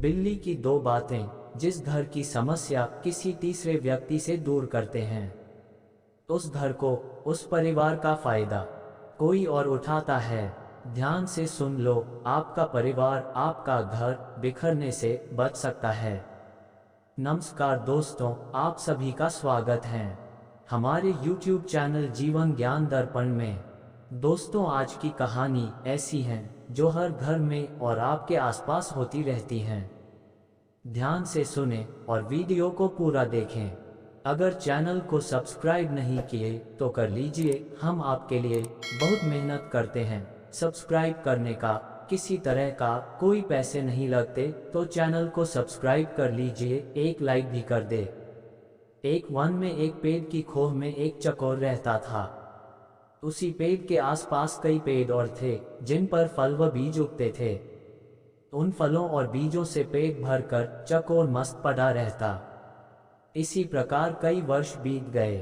बिल्ली की दो बातें जिस घर की समस्या किसी तीसरे व्यक्ति से दूर करते हैं, उस घर को, उस परिवार का फायदा कोई और उठाता है। ध्यान से सुन लो, आपका परिवार, आपका घर बिखरने से बच सकता है। नमस्कार दोस्तों, आप सभी का स्वागत है हमारे YouTube चैनल जीवन ज्ञान दर्पण में। दोस्तों, आज की कहानी ऐसी है जो हर घर में और आपके आसपास होती रहती हैं। ध्यान से सुने और वीडियो को पूरा देखें। अगर चैनल को सब्सक्राइब नहीं किए तो कर लीजिए, हम आपके लिए बहुत मेहनत करते हैं। सब्सक्राइब करने का किसी तरह का कोई पैसे नहीं लगते, तो चैनल को सब्सक्राइब कर लीजिए, एक लाइक भी कर दे। एक वन में एक पेड़ की खोह में एक चकोर रहता था। उसी पेड़ के आसपास कई पेड़ और थे जिन पर फल व बीज उगते थे। उन फलों और बीजों से पेट भरकर चकोर मस्त पड़ा रहता। इसी प्रकार कई वर्ष बीत गए।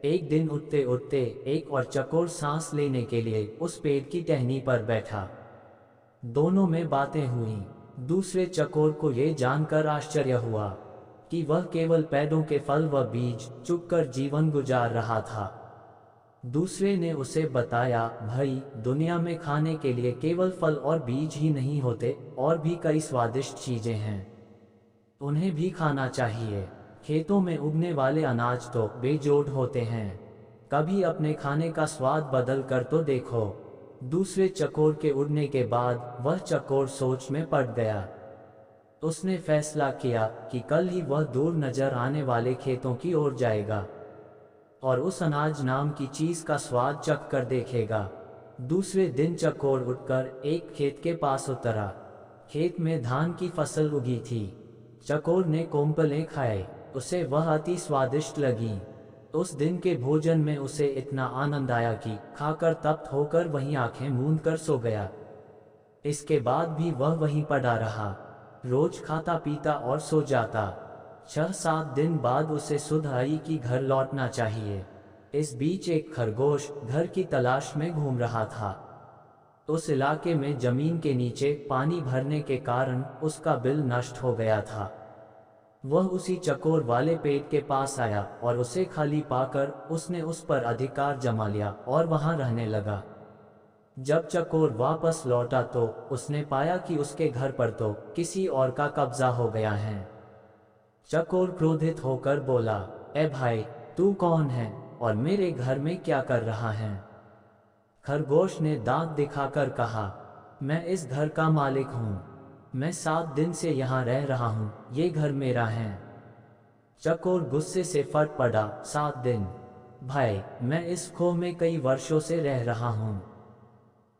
एक दिन उठते उठते एक और चकोर सांस लेने के लिए उस पेड़ की टहनी पर बैठा। दोनों में बातें हुई। दूसरे चकोर को ये जानकर आश्चर्य हुआ कि वह केवल पेड़ों के फल व बीज चुगकर जीवन गुजार रहा था। दूसरे ने उसे बताया, भाई, दुनिया में खाने के लिए केवल फल और बीज ही नहीं होते, और भी कई स्वादिष्ट चीजें हैं, उन्हें भी खाना चाहिए। खेतों में उगने वाले अनाज तो बेजोड़ होते हैं, कभी अपने खाने का स्वाद बदल कर तो देखो। दूसरे चकोर के उड़ने के बाद वह चकोर सोच में पड़ गया। उसने फैसला किया कि कल ही वह दूर नजर आने वाले खेतों की ओर जाएगा और उस अनाज नाम की चीज का स्वाद चख कर देखेगा। दूसरे दिन चकोर उठकर एक खेत के पास उतरा। खेत में धान की फसल उगी थी। चकोर ने कोंपलें खाए, उसे वह अति स्वादिष्ट लगी। उस दिन के भोजन में उसे इतना आनंद आया कि खाकर तप्त होकर वहीं आंखें मूंद कर सो गया। इसके बाद भी वह वहीं पड़ा रहा, रोज खाता पीता और सो जाता। 6-7 दिन बाद उसे सुध आई कि घर लौटना चाहिए। इस बीच एक खरगोश घर की तलाश में घूम रहा था। उस इलाके में जमीन के नीचे पानी भरने के कारण उसका बिल नष्ट हो गया था। वह उसी चकोर वाले पेड़ के पास आया और उसे खाली पाकर उसने उस पर अधिकार जमा लिया और वहां रहने लगा। जब चकोर वापस लौटा तो उसने पाया कि उसके घर पर तो किसी और का कब्जा हो गया है। चकोर क्रोधित होकर बोला, ए भाई, तू कौन है और मेरे घर में क्या कर रहा है? खरगोश ने दांत दिखाकर कहा, मैं इस घर का मालिक हूँ, मैं 7 दिन से यहाँ रह रहा हूँ, ये घर मेरा है। चकोर गुस्से से फट पड़ा, 7 दिन? भाई, मैं इस खोह में कई वर्षों से रह रहा हूँ,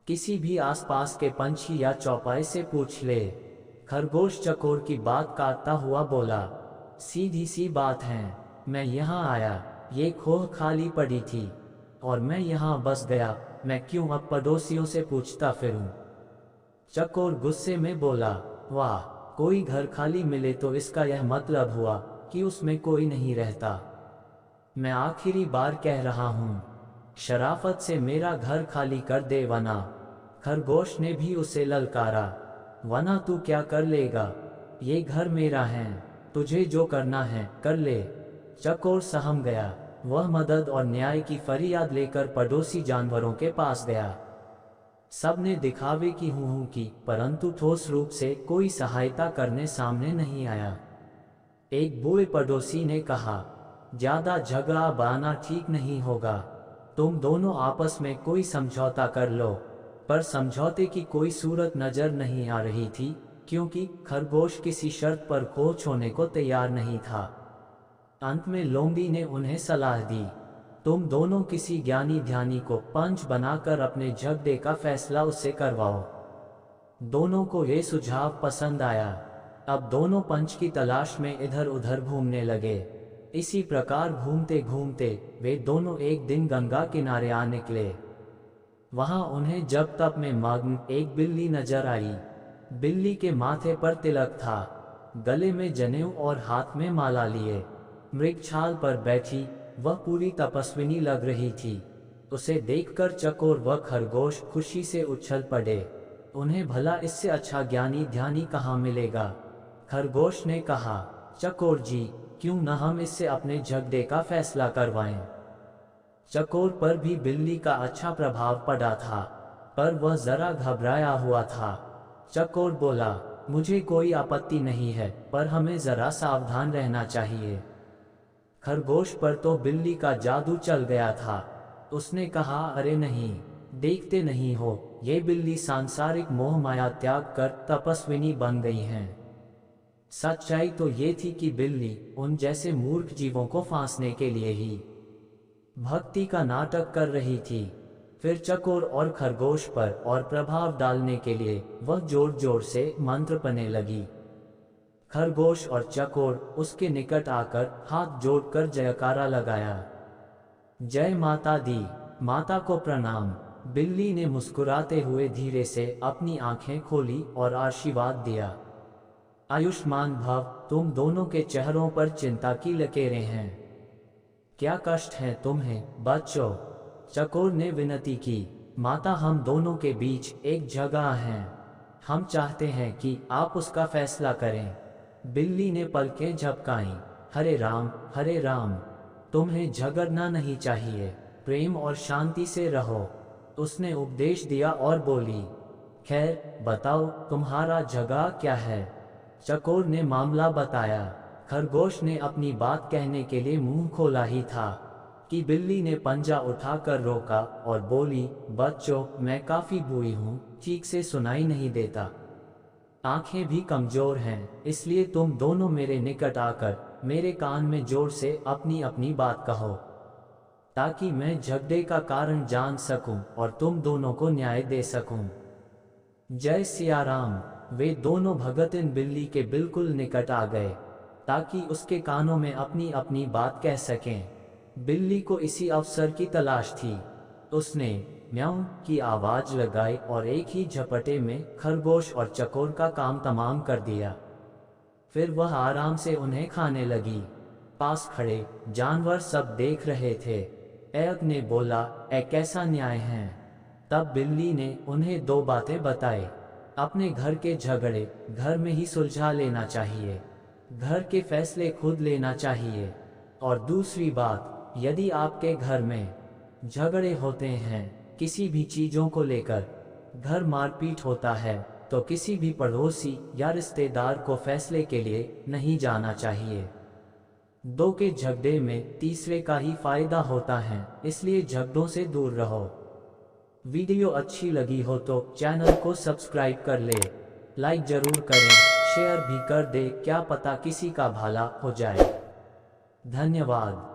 किसी भी आसपास के पंछी या चौपाई से पूछ ले। खरगोश चकोर की बात काटता हुआ बोला, सीधी सी बात है, मैं यहाँ आया, ये खोह खाली पड़ी थी और मैं यहाँ बस गया, मैं क्यों अब पड़ोसियों से पूछता फिरूं? चकोर गुस्से में बोला, वाह, कोई घर खाली मिले तो इसका यह मतलब हुआ कि उसमें कोई नहीं रहता। मैं आखिरी बार कह रहा हूँ, शराफत से मेरा घर खाली कर दे वना। खरगोश ने भी उसे ललकारा, वना तू क्या कर लेगा? ये घर मेरा है, तुझे जो करना है कर ले। चकोर सहम गया। वह मदद और न्याय की फरियाद लेकर पड़ोसी जानवरों के पास गया। सबने दिखावे की हूँ की, परंतु ठोस रूप से कोई सहायता करने सामने नहीं आया। एक बूढ़े पड़ोसी ने कहा, ज्यादा झगड़ा बढ़ाना ठीक नहीं होगा, तुम दोनों आपस में कोई समझौता कर लो। पर समझौते की कोई सूरत नजर नहीं आ रही थी, क्योंकि खरगोश किसी शर्त पर खोह छोड़ने को तैयार नहीं था। अंत में लोमड़ी ने उन्हें सलाह दी, तुम दोनों किसी ज्ञानी ध्यानी को पंच बनाकर अपने झगड़े का फैसला उससे करवाओ। दोनों को ये सुझाव पसंद आया। अब दोनों पंच की तलाश में इधर उधर घूमने लगे। इसी प्रकार घूमते घूमते वे दोनों एक दिन गंगा किनारे आ निकले। वहां उन्हें जब तप में मग्न एक बिल्ली नजर आई। बिल्ली के माथे पर तिलक था, गले में जनेऊ और हाथ में माला लिए मृगछाल पर बैठी वह पूरी तपस्विनी लग रही थी। उसे देखकर चकोर व खरगोश खुशी से उछल पड़े। उन्हें भला इससे अच्छा ज्ञानी ध्यानी कहाँ मिलेगा। खरगोश ने कहा, चकोर जी, क्यों न हम इससे अपने झगड़े का फैसला करवाएं। चकोर पर भी बिल्ली का अच्छा प्रभाव पड़ा था, पर वह जरा घबराया हुआ था। चकोर बोला, मुझे कोई आपत्ति नहीं है, पर हमें जरा सावधान रहना चाहिए। खरगोश पर तो बिल्ली का जादू चल गया था। उसने कहा, अरे नहीं, देखते नहीं हो, ये बिल्ली सांसारिक मोह माया त्याग कर तपस्विनी बन गई हैं। सच्चाई तो ये थी कि बिल्ली उन जैसे मूर्ख जीवों को फांसने के लिए ही भक्ति का नाटक कर रही थी। फिर चकोर और खरगोश पर और प्रभाव डालने के लिए वह जोर जोर से मंत्र पढ़ने लगी। खरगोश और चकोर उसके निकट आकर हाथ जोड़कर जयकारा लगाया। जय माता दी, माता को प्रणाम। बिल्ली ने मुस्कुराते हुए धीरे से अपनी आंखें खोली और आशीर्वाद दिया। आयुष्मान भव। तुम दोनों के चेहरों पर चिंता की लकीरें हैं। क्या कष्ट है तुम्हें बच्चों? चकोर ने विनती की। माता, हम दोनों के बीच एक जगह है, हम चाहते हैं कि आप उसका फैसला करें। बिल्ली ने पलकें झपकाईं। हरे राम, तुम्हें झगड़ना नहीं चाहिए, प्रेम और शांति से रहो, उसने उपदेश दिया और बोली। खैर बताओ, तुम्हारा झगड़ा क्या है? चकोर ने मामला बताया। खरगोश ने अपनी बात कहने के लिए मुंह खोला ही था कि बिल्ली ने पंजा उठाकर रोका और बोली, बच्चों, मैं काफी बुरी हूँ, ठीक से सुनाई नहीं देता, आंखें भी कमजोर हैं, इसलिए तुम दोनों मेरे निकट आकर मेरे कान में जोर से अपनी अपनी बात कहो, ताकि मैं झगड़े का कारण जान सकूं और तुम दोनों को न्याय दे सकूं। जय सिया राम। वे दोनों भगत इन बिल्ली के बिल्कुल निकट आ गए ताकि उसके कानों में अपनी अपनी बात कह सकें। बिल्ली को इसी अवसर की तलाश थी। उसने म्याऊं की आवाज लगाई और एक ही झपटे में खरगोश और चकोर का काम तमाम कर दिया। फिर वह आराम से उन्हें खाने लगी। पास खड़े जानवर सब देख रहे थे। एक ने बोला, ए कैसा न्याय है? तब बिल्ली ने उन्हें दो बातें बताई। अपने घर के झगड़े घर में ही सुलझा लेना चाहिए, घर के फैसले खुद लेना चाहिए, और दूसरी बात, यदि आपके घर में झगड़े होते हैं किसी भी चीज़ों को लेकर, घर मारपीट होता है, तो किसी भी पड़ोसी या रिश्तेदार को फैसले के लिए नहीं जाना चाहिए। दो के झगड़े में तीसरे का ही फायदा होता है, इसलिए झगड़ों से दूर रहो। वीडियो अच्छी लगी हो तो चैनल को सब्सक्राइब कर ले, लाइक जरूर करें, शेयर भी कर दे, क्या पता किसी का भला हो जाए। धन्यवाद।